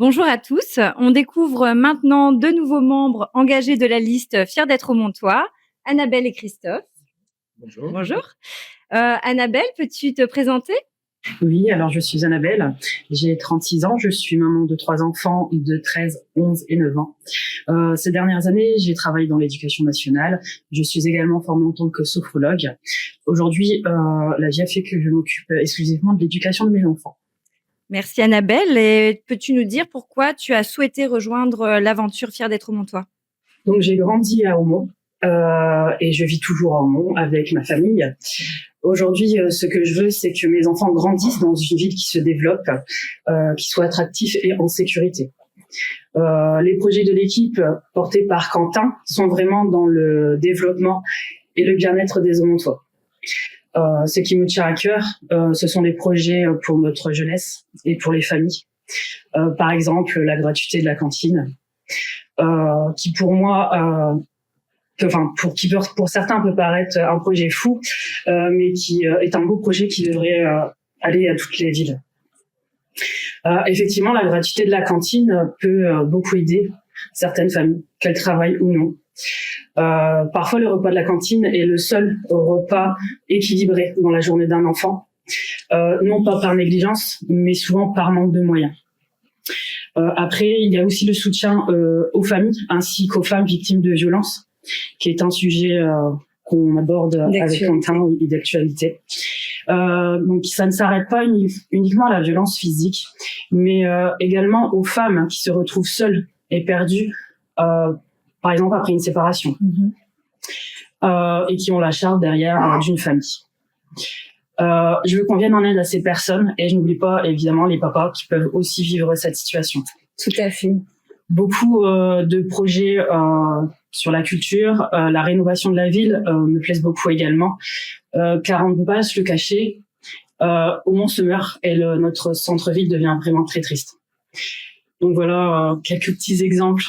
Bonjour à tous. On découvre maintenant deux nouveaux membres engagés de la liste Fiers d'être au Montois, Annabelle et Christophe. Bonjour. Bonjour. Annabelle, peux-tu te présenter? Oui, alors je suis Annabelle, j'ai 36 ans, je suis maman de 3 enfants de 13, 11 et 9 ans. Ces dernières années, j'ai travaillé dans l'éducation nationale. Je suis également formée en tant que sophrologue. Aujourd'hui, la vie a fait que je m'occupe exclusivement de l'éducation de mes enfants. Merci Annabelle. Et peux-tu nous dire pourquoi tu as souhaité rejoindre l'aventure Fiers d'être au Montois? Donc j'ai grandi à Aumont et je vis toujours à Aumont avec ma famille. Aujourd'hui, ce que je veux, c'est que mes enfants grandissent dans une ville qui se développe, qui soit attractive et en sécurité. Les projets de l'équipe portés par Quentin sont vraiment dans le développement et le bien-être des Aumontois. Ce qui me tient à cœur, ce sont des projets pour notre jeunesse et pour les familles. Par exemple, la gratuité de la cantine, qui pour moi, pour certains peut paraître un projet fou, mais qui est un beau projet qui devrait aller à toutes les villes. Effectivement, la gratuité de la cantine peut beaucoup aider certaines familles, qu'elles travaillent ou non. Parfois, le repas de la cantine est le seul repas équilibré dans la journée d'un enfant, non pas par négligence, mais souvent par manque de moyens. Après, il y a aussi le soutien aux familles ainsi qu'aux femmes victimes de violences, qui est un sujet qu'on aborde avec Quentin et d'actualité. Donc ça ne s'arrête pas uniquement à la violence physique, mais également aux femmes qui se retrouvent seules et perdues, par exemple après une séparation, et qui ont la charge derrière d'une famille. Je veux qu'on vienne en aide à ces personnes et je n'oublie pas évidemment les papas qui peuvent aussi vivre cette situation. Tout à fait. Beaucoup de projets sur la culture, la rénovation de la ville me plaisent beaucoup également, car on ne peut pas se le cacher, Aumont se meurt et notre centre-ville devient vraiment très triste. Donc voilà quelques petits exemples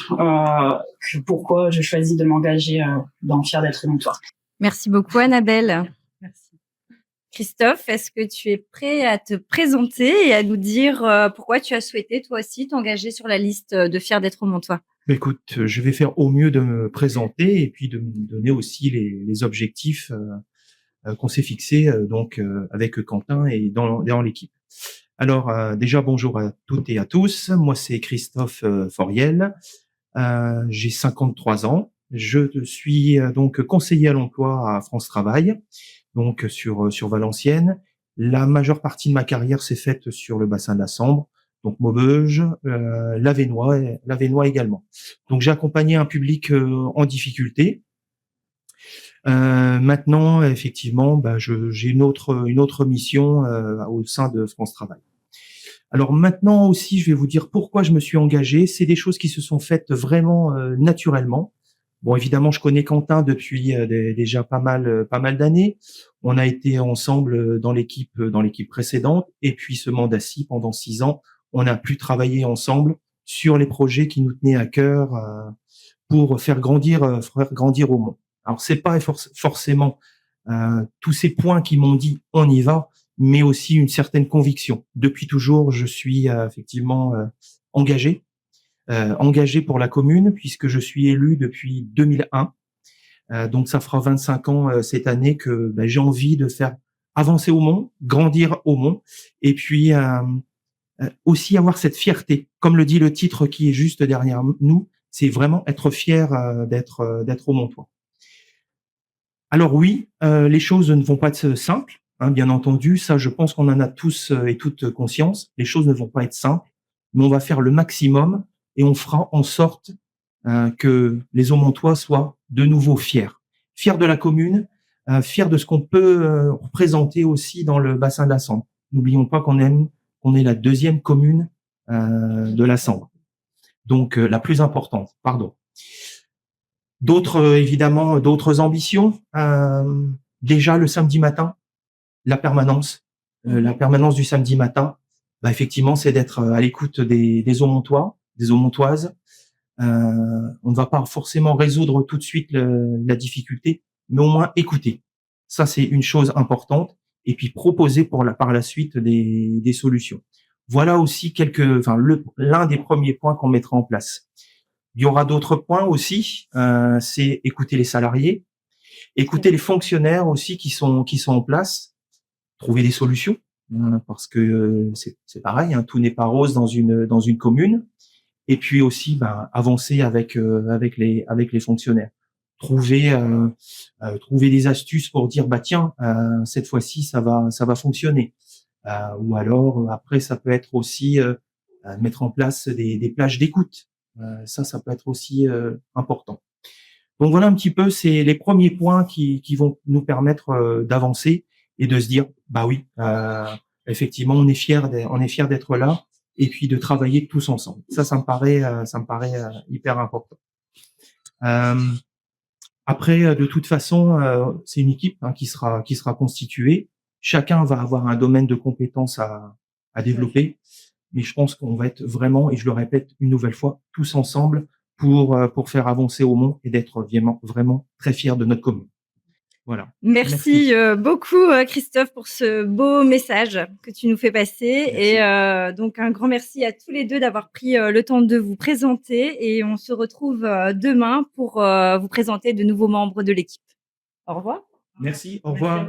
pourquoi je choisis de m'engager dans Fiers d'être Montois. Merci beaucoup Annabelle. Merci. Christophe, est-ce que tu es prêt à te présenter et à nous dire pourquoi tu as souhaité toi aussi t'engager sur la liste de Fiers d'être au Montois? Écoute, je vais faire au mieux de me présenter et puis de me donner aussi les objectifs qu'on s'est fixés donc avec Quentin et dans l'équipe. Alors déjà bonjour à toutes et à tous. Moi c'est Christophe Foriel. J'ai 53 ans. Je suis donc conseiller à l'emploi à France Travail, donc sur Valenciennes. La majeure partie de ma carrière s'est faite sur le bassin de la Sambre, donc Maubeuge, l'Avesnois également. Donc j'ai accompagné un public en difficulté. Maintenant, effectivement, j'ai une autre mission au sein de France Travail. Alors maintenant aussi, je vais vous dire pourquoi je me suis engagé. C'est des choses qui se sont faites vraiment naturellement. Bon, évidemment, je connais Quentin depuis déjà pas mal d'années. On a été ensemble dans l'équipe précédente, et puis ce mandat-ci, pendant 6 ans, on a pu travailler ensemble sur les projets qui nous tenaient à cœur pour faire grandir Aumont. Alors c'est pas forcément tous ces points qui m'ont dit on y va, mais aussi une certaine conviction. Depuis toujours, je suis effectivement engagé pour la commune, puisque je suis élu depuis 2001. Donc ça fera 25 ans cette année que j'ai envie de faire avancer Aumont, grandir Aumont, et puis aussi avoir cette fierté. Comme le dit le titre qui est juste derrière nous, c'est vraiment être fier d'être Aumontois. Alors oui, les choses ne vont pas être simples, hein, bien entendu. Ça, je pense qu'on en a tous et toutes conscience. Les choses ne vont pas être simples, mais on va faire le maximum et on fera en sorte que les Aumontois soient de nouveau fiers. Fiers de la commune, fiers de ce qu'on peut représenter aussi dans le bassin de la Sambre. N'oublions pas qu'on est la deuxième commune de la Sambre. Donc la plus importante, pardon. Évidemment, d'autres ambitions. Déjà le samedi matin, la permanence du samedi matin, effectivement, c'est d'être à l'écoute des Aumontois, des Aumontoises. On ne va pas forcément résoudre tout de suite la difficulté, mais au moins écouter. Ça, c'est une chose importante. Et puis proposer par la suite des solutions. Voilà aussi l'un des premiers points qu'on mettra en place. Il y aura d'autres points aussi, c'est écouter les salariés, écouter les fonctionnaires aussi qui sont en place, trouver des solutions, parce que c'est pareil, hein, tout n'est pas rose dans une commune. Et puis aussi, avancer avec les fonctionnaires, trouver des astuces pour dire tiens, cette fois-ci ça va fonctionner. Ou alors après ça peut être aussi mettre en place des plages d'écoute. Ça peut être aussi important. Donc voilà un petit peu, c'est les premiers points qui vont nous permettre d'avancer et de se dire oui, effectivement on est fier d'être là et puis de travailler tous ensemble. Ça me paraît hyper important. Après, de toute façon, c'est une équipe qui sera constituée. Chacun va avoir un domaine de compétences à développer, mais je pense qu'on va être vraiment, et je le répète une nouvelle fois, tous ensemble pour faire avancer Aumont et d'être vraiment très fiers de notre commune. Voilà. Merci beaucoup Christophe pour ce beau message que tu nous fais passer. Merci. Et donc un grand merci à tous les deux d'avoir pris le temps de vous présenter et on se retrouve demain pour vous présenter de nouveaux membres de l'équipe. Au revoir. Merci, au revoir.